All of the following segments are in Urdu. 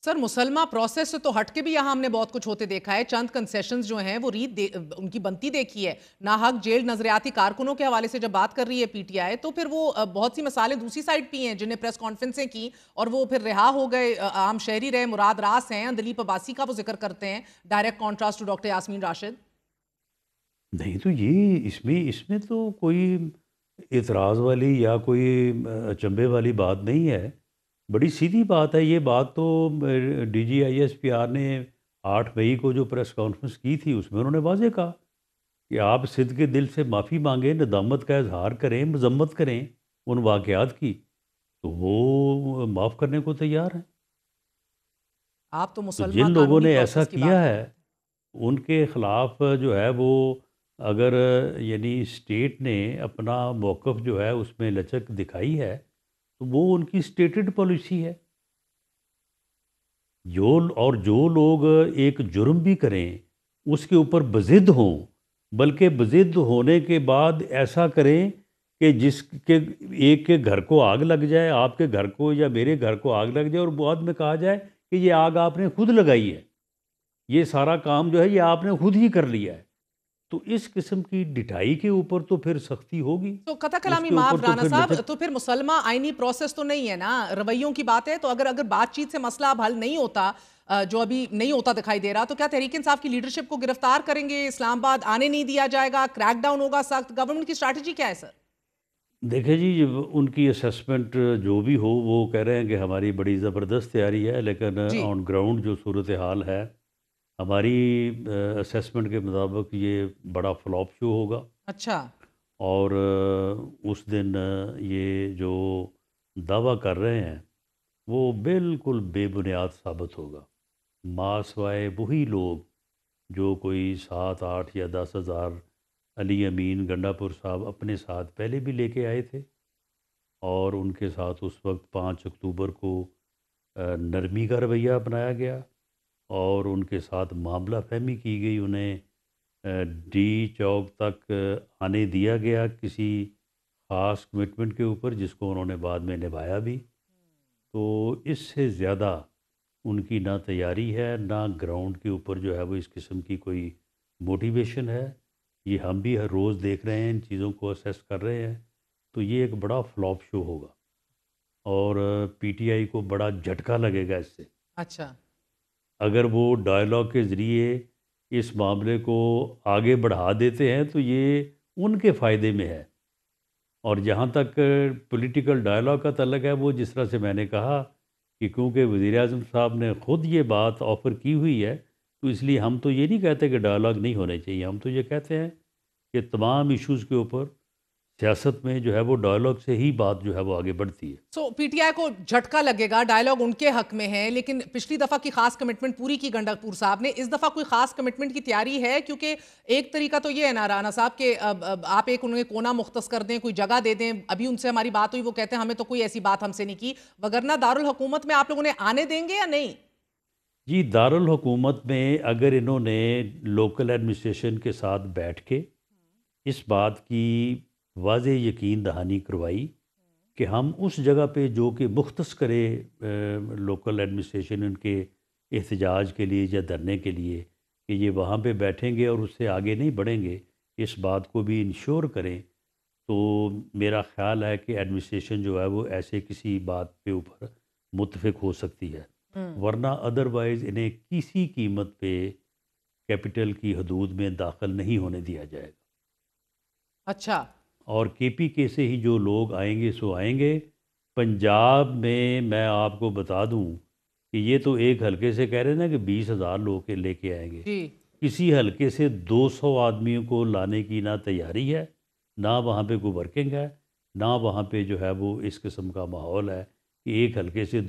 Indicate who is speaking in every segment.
Speaker 1: سر مسلمہ پروسیس سے تو ہٹ کے بھی یہاں ہم نے بہت کچھ ہوتے دیکھا ہے. چند کنسیشنز جو ہیں وہ ان کی بنتی دیکھی ہے. ناحق جیل نظریاتی کارکنوں کے حوالے سے جب بات کر رہی ہے پی ٹی آئی تو پھر وہ بہت سی مسائلیں دوسری سائڈ پہ ہیں جنہیں پریس کانفرنسیں کی اور وہ پھر رہا ہو گئے. عام شہری رہے. مراد راس ہیں, دلیپ عباسی کا وہ ذکر کرتے ہیں, direct contrast to doctor Yasmin Rashid.
Speaker 2: نہیں تو یہ اس میں تو کوئی اعتراض والی یا کوئی اچنبے والی بات نہیں ہے. بڑی سیدھی بات ہے. یہ بات تو D G I S P R نے 8 مئی کو جو پریس کانفرنس کی تھی اس میں انہوں نے واضح کہا کہ آپ صدق کے دل سے معافی مانگیں, ندامت کا اظہار کریں, مذمت کریں ان واقعات کی, تو وہ معاف کرنے کو تیار ہیں.
Speaker 1: آپ تو
Speaker 2: تو
Speaker 1: مسلمہ
Speaker 2: جن لوگوں
Speaker 1: قانونی
Speaker 2: نے ایسا
Speaker 1: پروسیس کی
Speaker 2: کیا
Speaker 1: بات کر
Speaker 2: ہے
Speaker 1: رہے تھے.
Speaker 2: ان کے خلاف جو ہے وہ اگر یعنی اسٹیٹ نے اپنا موقف جو ہے اس میں لچک دکھائی ہے تو وہ ان کی اسٹیٹڈ پالیسی ہے. جو لوگ ایک جرم بھی کریں اس کے اوپر بضد ہوں, بلکہ بضد ہونے کے بعد ایسا کریں کہ جس کے ایک کے گھر کو آگ لگ جائے, آپ کے گھر کو یا میرے گھر کو آگ لگ جائے, اور بعد میں کہا جائے کہ یہ آگ آپ نے خود لگائی ہے, یہ سارا کام جو ہے یہ آپ نے خود ہی کر لیا ہے, تو اس قسم کی ڈٹائی کے اوپر تو پھر سختی ہوگی.
Speaker 1: تو قطع
Speaker 2: اس
Speaker 1: کلامی
Speaker 2: کے اوپر
Speaker 1: معاف
Speaker 2: تو
Speaker 1: رانا
Speaker 2: پھر
Speaker 1: صاحب,
Speaker 2: لچک.
Speaker 1: تو پھر مسلمہ آئینی پروسیس تو نہیں ہے نا, رویوں کی بات ہے. تو اگر بات چیت سے مسئلہ اب حل نہیں ہوتا, جو ابھی نہیں ہوتا دکھائی دے رہا, تو کیا تحریک انصاف کی لیڈرشپ کو گرفتار کریں گے, اسلام آباد آنے نہیں دیا جائے گا, کریک ڈاؤن ہوگا سخت؟ گورنمنٹ کی اسٹریٹجی کیا ہے سر؟
Speaker 2: دیکھیں جی, ان کی اسیسمنٹ جو بھی ہو, وہ کہہ رہے ہیں کہ ہماری بڑی زبردست تیاری ہے, لیکن
Speaker 1: جی
Speaker 2: آن گراؤنڈ جو صورتحال ہے ہماری اسیسمنٹ کے مطابق یہ بڑا فلاپ شو ہوگا.
Speaker 1: اچھا.
Speaker 2: اور اس دن یہ جو دعویٰ کر رہے ہیں وہ بالکل بے بنیاد ثابت ہوگا. سوائے وہی لوگ جو کوئی 7 8 یا 10 ہزار علی امین گنڈا پور صاحب اپنے ساتھ پہلے بھی لے کے آئے تھے, اور ان کے ساتھ اس وقت 5 اکتوبر کو نرمی کا رویہ اپنایا گیا, اور ان کے ساتھ معاملہ فہمی کی گئی, انہیں ڈی چوک تک آنے دیا گیا کسی خاص کمٹمنٹ کے اوپر جس کو انہوں نے بعد میں نبھایا بھی. تو اس سے زیادہ ان کی نہ تیاری ہے نہ گراؤنڈ کے اوپر جو ہے وہ اس قسم کی کوئی موٹیویشن ہے. یہ ہم بھی ہر روز دیکھ رہے ہیں, ان چیزوں کو اسیس کر رہے ہیں, تو یہ ایک بڑا فلاپ شو ہوگا, اور پی ٹی آئی کو بڑا جھٹکا لگے گا اس سے.
Speaker 1: اچھا.
Speaker 2: اگر وہ ڈائلاگ کے ذریعے اس معاملے کو آگے بڑھا دیتے ہیں تو یہ ان کے فائدے میں ہے. اور جہاں تک پولیٹیکل ڈائلاگ کا تعلق ہے, وہ جس طرح سے میں نے کہا کہ کیونکہ وزیر اعظم صاحب نے خود یہ بات آفر کی ہوئی ہے, تو اس لیے ہم تو یہ نہیں کہتے کہ ڈائلاگ نہیں ہونے چاہیے, ہم تو یہ کہتے ہیں کہ تمام ایشوز کے اوپر سیاست میں جو ہے وہ ڈائلاگ سے ہی بات جو ہے وہ آگے بڑھتی ہے.
Speaker 1: سو پی ٹی آئی کو جھٹکا لگے گا, ڈائلاگ ان کے حق میں ہے, لیکن پچھلی دفعہ کی خاص کمٹمنٹ پوری کی گنڈا پور صاحب نے, اس دفعہ کوئی خاص کمٹمنٹ کی تیاری ہے؟ کیونکہ ایک طریقہ تو یہ ہے نا رانا صاحب کہ آپ ایک انہیں کونا مختص کر دیں, کوئی جگہ دے دیں. ابھی ان سے ہماری بات ہوئی, وہ کہتے ہیں ہمیں تو کوئی ایسی بات ہم سے نہیں کی, وگرنہ دارالحکومت میں آپ لوگ انہیں آنے دیں گے یا نہیں؟
Speaker 2: جی, دارالحکومت میں اگر انہوں نے لوکل ایڈمنسٹریشن کے ساتھ بیٹھ کے اس بات کی واضح یقین دہانی کروائی کہ ہم اس جگہ پہ جو کہ مختص کرے لوکل ایڈمنسٹریشن ان کے احتجاج کے لیے یا دھرنے کے لیے, کہ یہ وہاں پہ بیٹھیں گے اور اس سے آگے نہیں بڑھیں گے, اس بات کو بھی انشور کریں, تو میرا خیال ہے کہ ایڈمنسٹریشن جو ہے وہ ایسے کسی بات پہ اوپر متفق ہو سکتی ہے. ورنہ ادروائز انہیں کسی قیمت پہ کیپٹل کی حدود میں داخل نہیں ہونے دیا جائے گا.
Speaker 1: اچھا.
Speaker 2: اور کے پی کے سے ہی جو لوگ آئیں گے سو آئیں گے. پنجاب میں آپ کو بتا دوں کہ یہ تو ایک حلقے سے کہہ رہے ہیں نا کہ 20,000 لوگ لے کے آئیں گے.
Speaker 1: جی.
Speaker 2: کسی حلقے سے 200 آدمیوں کو لانے کی نہ تیاری ہے, نہ وہاں پہ کوئی ورکنگ ہے, نہ وہاں پہ جو ہے وہ اس قسم کا ماحول ہے کہ ایک حلقے سے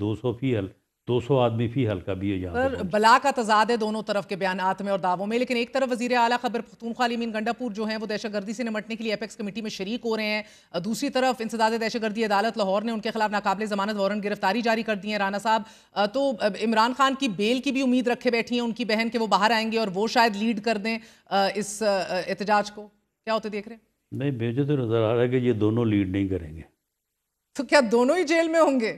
Speaker 2: 200 آدمی فی حلقہ بھی یہاں پہ
Speaker 1: پر
Speaker 2: پہنچے.
Speaker 1: بلا کا تضاد ہے دونوں طرف کے بیانات میں اور دعووں میں, لیکن ایک طرف وزیر اعلیٰ خیبر پختونخوا علی امین گنڈا پور جو ہیں وہ دہشت گردی سے نمٹنے کے لیے ایپیکس کمیٹی میں شریک ہو رہے ہیں. دوسری طرف انسداد دہشت گردی عدالت لاہور نے ان کے خلاف ناقابل ضمانت وارنٹ گرفتاری جاری کر دی ہے. رانا صاحب, تو عمران خان کی بیل کی بھی امید رکھے بیٹھی ہیں ان کی بہن کہ وہ باہر آئیں گے اور وہ شاید لیڈ کر دیں اس احتجاج کو, کیا ہوتے دیکھ رہے ہیں؟
Speaker 2: نہیں, مجھے تو نظر آ رہا ہے کہ یہ دونوں لیڈ نہیں کریں گے.
Speaker 1: تو کیا دونوں ہی جیل میں ہوں گے؟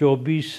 Speaker 2: 24